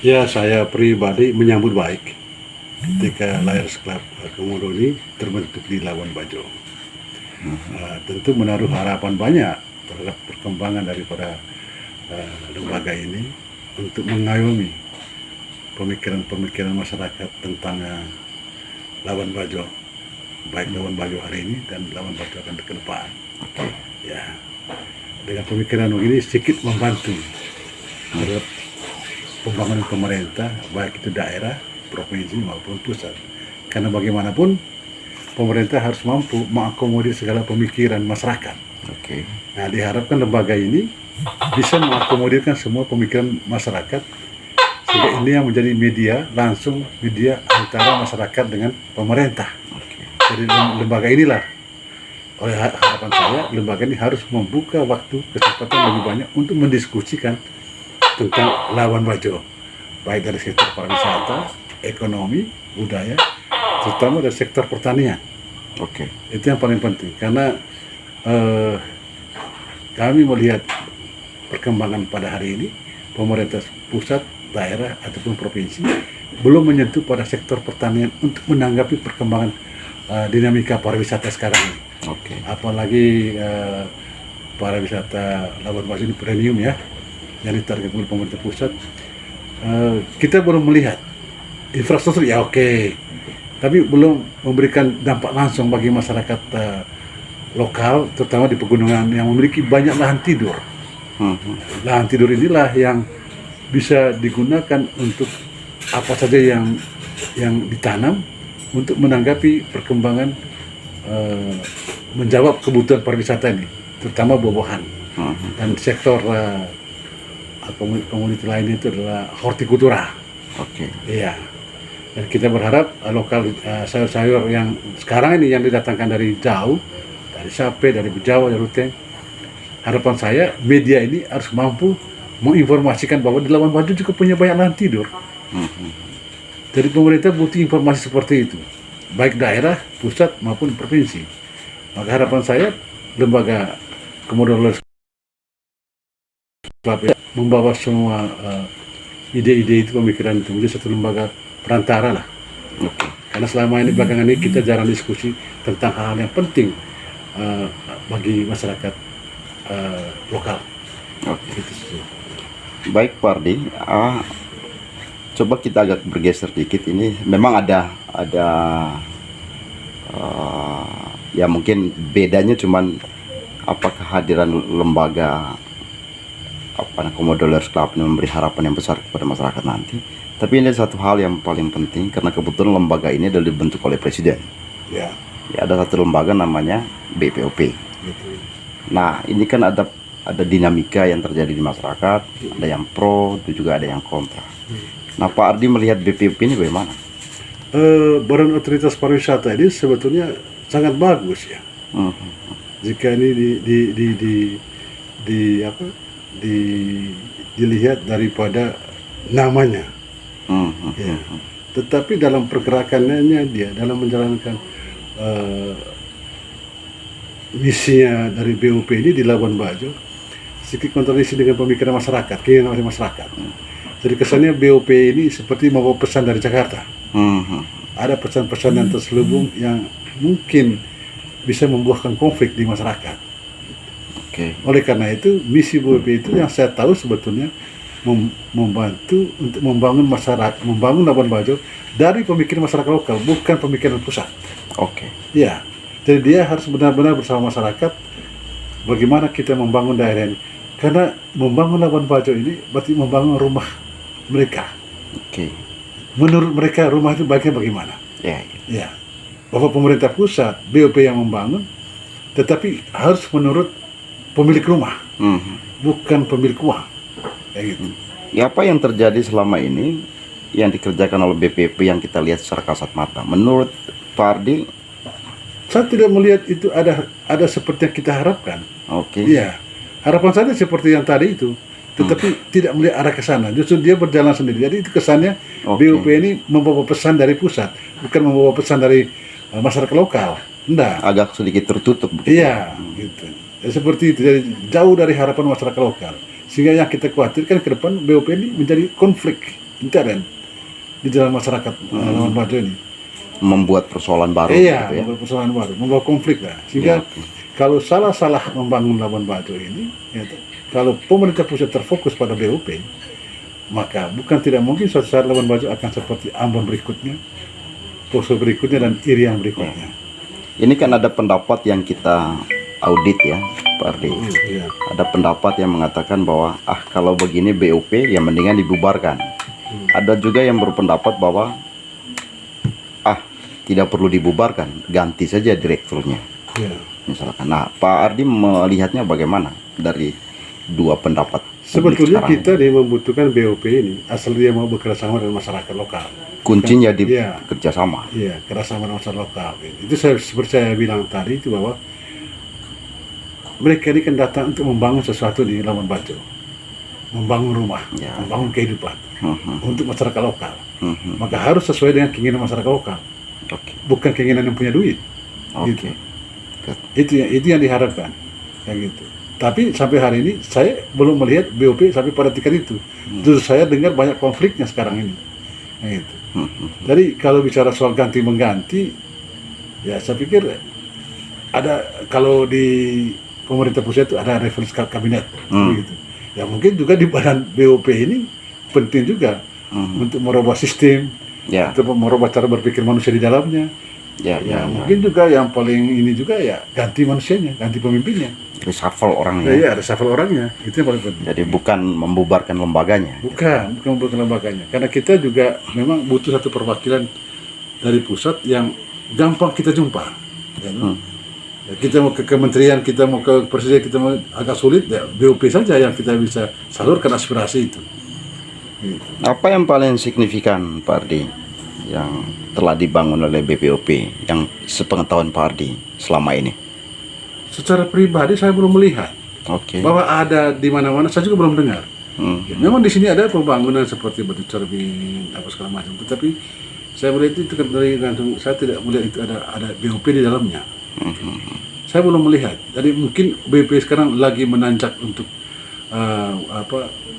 Ya, saya pribadi menyambut baik ketika Lions Club Komodo ini terbentuk di Labuan Bajo. Tentu menaruh harapan banyak terhadap perkembangan daripada lembaga ini untuk mengayomi pemikiran-pemikiran masyarakat tentang Labuan Bajo, baik Labuan Bajo hari ini dan Labuan Bajo akan ke depan. Ya, dengan pemikiran begini sedikit membantu terhadap pembangunan pemerintah, baik itu daerah, provinsi maupun pusat. Karena bagaimanapun pemerintah harus mampu mengakomodir segala pemikiran masyarakat. Nah, diharapkan lembaga ini bisa mengakomodirkan semua pemikiran masyarakat, sehingga ini yang menjadi media langsung, media antara masyarakat dengan pemerintah. Jadi lembaga inilah, oleh harapan saya, lembaga ini harus membuka waktu kesempatan lebih banyak untuk mendiskusikan tentang Labuan Bajo, baik dari sektor pariwisata, ekonomi, budaya, terutama dari sektor pertanian. Itu yang paling penting, karena kami melihat perkembangan pada hari ini, pemerintah pusat, daerah, ataupun provinsi belum menyentuh pada sektor pertanian untuk menanggapi perkembangan dinamika pariwisata sekarang ini. Apalagi pariwisata Labuan Bajo ini premium ya, yang ditarget oleh pemerintah pusat. Kita belum melihat infrastruktur ya tapi belum memberikan dampak langsung bagi masyarakat lokal, terutama di pegunungan yang memiliki banyak lahan tidur. Lahan tidur inilah yang bisa digunakan untuk apa saja yang ditanam untuk menanggapi perkembangan menjawab kebutuhan pariwisata ini, terutama buah-buahan. Dan sektor komoditi lainnya itu adalah hortikultura. Iya. Dan kita berharap lokal sayur-sayur yang sekarang ini yang didatangkan dari jauh, dari Sape, dari Bejawa, dari Ruteng. Harapan saya media ini harus mampu menginformasikan bahwa di Labuan Bajo juga punya banyak lahan tidur. Jadi pemerintah butuh informasi seperti itu, baik daerah, pusat maupun provinsi. Maka harapan saya lembaga Komodo membawa semua ide-ide itu, pemikiran itu menjadi satu lembaga perantara lah. Karena selama ini belakangan ini kita jarang diskusi tentang hal-hal yang penting bagi masyarakat lokal. Gitu. Baik Pak Ardi, coba kita agak bergeser dikit. Ini memang ada ya mungkin bedanya cuman apa kehadiran lembaga Komodo Lions Club ini memberi harapan yang besar kepada masyarakat nanti. Tapi ini satu hal yang paling penting, karena kebetulan lembaga ini adalah dibentuk oleh presiden. Ya, ada satu lembaga namanya BPOP. Nah, ini kan ada dinamika yang terjadi di masyarakat, ada yang pro, itu juga ada yang kontra. Nah, Pak Ardi melihat BPOP ini bagaimana? Badan Otoritas Pariwisata ini sebetulnya sangat bagus ya. Jika ini dilihat daripada namanya. Ya. Tetapi dalam pergerakannya dia, dalam menjalankan misinya dari BOP ini di Labuan Bajo, sedikit kontradiksi dengan pemikiran masyarakat, keinginan masyarakat. Jadi kesannya BOP ini seperti membawa pesan dari Jakarta. Ada pesan-pesan yang terselubung yang mungkin bisa membuahkan konflik di masyarakat. Oleh karena itu, misi BOP itu yang saya tahu sebetulnya membantu untuk membangun masyarakat, membangun Labuan Bajo dari pemikiran masyarakat lokal, bukan pemikiran pusat. Ya, jadi dia harus benar-benar bersama masyarakat bagaimana kita membangun daerah ini. Karena membangun Labuan Bajo ini berarti membangun rumah mereka. Menurut mereka rumah itu baiknya bagaimana? Ya, bahwa pemerintah pusat, BOP yang membangun, tetapi harus menurut pemilik rumah, bukan pemilik uang. Kayak gitu. Ya, apa yang terjadi selama ini yang dikerjakan oleh BPOP yang kita lihat secara kasat mata, menurut Pak Ardi? Saya tidak melihat itu ada seperti yang kita harapkan. Iya, harapan saya seperti yang tadi itu, tetapi tidak melihat arah ke sana. Justru dia berjalan sendiri. Jadi itu kesannya BOP ini membawa pesan dari pusat, bukan membawa pesan dari masyarakat lokal. Enggak. Agak sedikit tertutup. Iya, gitu. Ya, seperti itu. Jadi jauh dari harapan masyarakat lokal. Sehingga yang kita khawatirkan ke depan BOP ini menjadi konflik. intern di dalam masyarakat Labuan Bajo ini. Membuat persoalan baru Iya, gitu ya. membawa persoalan baru, membawa konflik lah. Sehingga kalau salah membangun Labuan Bajo ini, ya, kalau pemerintah pusat terfokus pada BOP, maka bukan tidak mungkin suatu saat Labuan Bajo akan seperti Ambon berikutnya, Poso berikutnya, dan Irian berikutnya. Ini kan ada pendapat yang kita audit ya, Pak Ardi. Iya. Ada pendapat yang mengatakan bahwa kalau begini BOP ya mendingan dibubarkan. Ada juga yang berpendapat bahwa tidak perlu dibubarkan, ganti saja direkturnya. Iya. Misalkan. Nah, Pak Ardi melihatnya bagaimana dari dua pendapat? Sebetulnya publik kita nih membutuhkan BOP ini asal dia mau bekerjasama dengan masyarakat lokal. kuncinya di Iya. kerjasama. Iya, kerjasama dengan masyarakat lokal. Itu saya seperti saya bilang tadi itu bahwa mereka ini kan datang untuk membangun sesuatu di Labuan Bajo, membangun rumah, Ya. membangun kehidupan untuk masyarakat lokal. Mhm. Maka harus sesuai dengan keinginan masyarakat lokal, Oke. bukan keinginan yang punya duit. Oke. Gitu. Itu yang diharapkan, kayak gitu. Tapi sampai hari ini saya belum melihat BOP sampai pada tingkat itu. Justru saya dengar banyak konfliknya sekarang ini, kayak gitu. Jadi kalau bicara soal ganti mengganti, ya saya pikir ada, kalau di pemerintah pusat itu ada referensi kabinet, gitu. Ya mungkin juga di badan BOP ini penting juga untuk merubah sistem, Ya. untuk merubah cara berpikir manusia di dalamnya. Ya, Ya, mungkin juga yang paling ini juga ya ganti manusianya, ganti pemimpinnya. reshuffle orangnya. Iya, reshuffle orangnya, itu yang paling penting. Jadi bukan membubarkan lembaganya. Bukan membuat lembaganya. Karena kita juga memang butuh satu perwakilan dari pusat yang gampang kita jumpa. Ya, ya, kita mau ke kementerian, kita mau ke presiden, kita mau agak sulit, ya BOP saja yang kita bisa salurkan aspirasi itu. Gitu. Apa yang paling signifikan, Pak Ardi, yang telah dibangun oleh BPOP yang sepengetahuan Pak Ardi selama ini? Secara pribadi saya belum melihat Oke. bahwa ada di mana-mana, saya juga belum dengar. Hmm. Ya, memang di sini ada pembangunan seperti batu cermin apa segala macam, tetapi saya melihat itu kan dari gantung, saya tidak melihat itu ada BOP di dalamnya. Saya belum melihat. Jadi mungkin BOP sekarang lagi menanjak untuk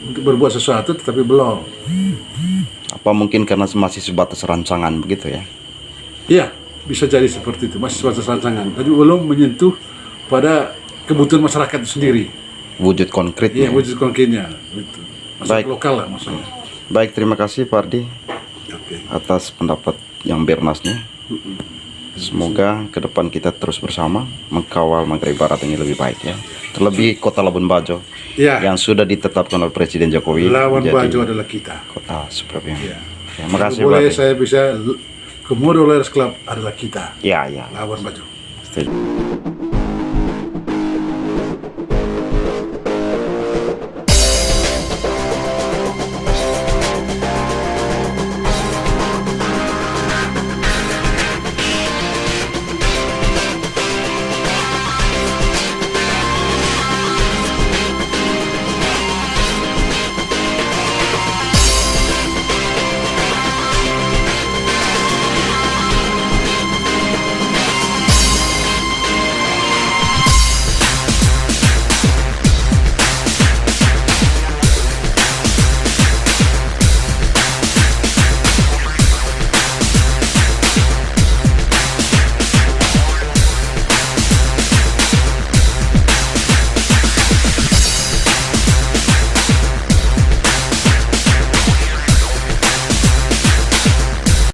untuk berbuat sesuatu, tetapi belum. Apa mungkin karena masih sebatas rancangan begitu ya? Iya, bisa jadi seperti itu, masih sebatas rancangan. Jadi belum menyentuh pada kebutuhan masyarakat itu sendiri. Wujud konkretnya. Iya, wujud konkretnya. Gitu. Masyarakat Baik. lokal lah maksudnya. Baik, terima kasih Pak Ardi Oke. atas pendapat yang bernasnya. Semoga ke depan kita terus bersama mengkawal Manggarai Barat ini lebih baik ya. Terlebih Kota Labuan Bajo Iya. yang sudah ditetapkan oleh Presiden Jokowi Labuan menjadi Bajo adalah kita. kota seperti ini. Iya. Terima kasih Pak Boleh Ardi. saya bisa Komodo Lawyers Club adalah kita. Ya, ya. Labuan Bajo. Setuju.